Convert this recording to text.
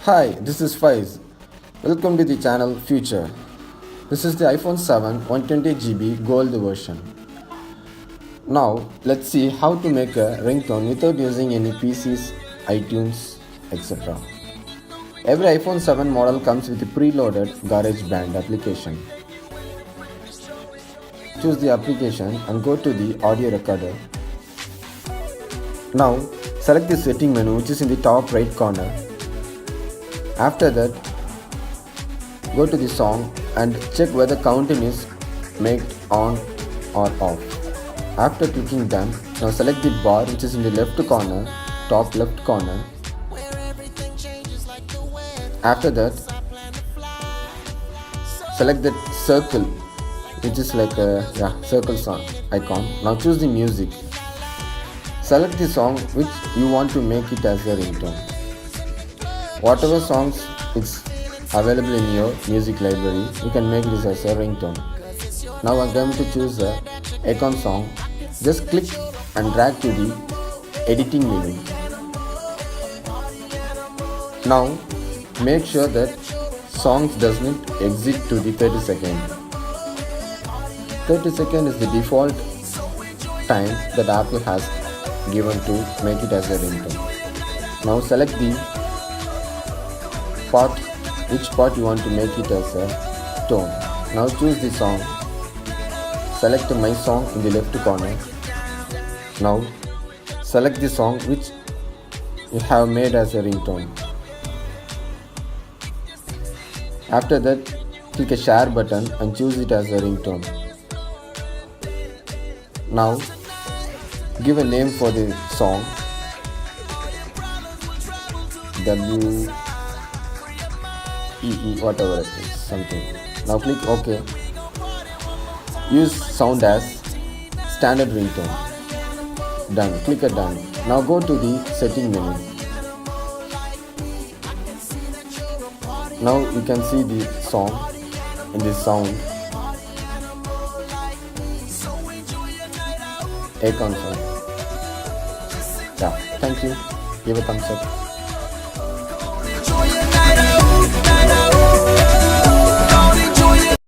Hi, this is Faiz. Welcome to the channel Future. This is the iPhone 7 120GB gold version. Now, let's see how to make a ringtone without using any PCs, iTunes, etc. Every iPhone 7 model comes with a preloaded GarageBand application. Choose the application and go to the audio recorder. Now, select the setting menu which is in the top right corner. After that, go to the song and check whether counting is made on or off. After clicking done, now select the bar which is in the left corner, top left corner. After that, select the circle which is like a circle song icon. Now choose the music. Select the song which you want to make it as a ringtone. Whatever songs is available in your music library, you can make this as a ringtone. Now I'm going to choose a icon song. Just click and drag to the editing menu. Now make sure that songs does not exit to the 30 second. 30 second is the default time that Apple has given to make it as a ringtone. Now select the part, which part you want to make it as a tone. Now choose the song. Select my song in the left corner. Now select the song which you have made as a ringtone. After that, click a share button and choose it as a ringtone. Now give a name for the song. Whatever it is, something. Now click OK. Use sound as standard ringtone. Done. Click a done. Now go to the setting menu. Now you can see the song and the sound icon song. Thank you. Give a thumbs up.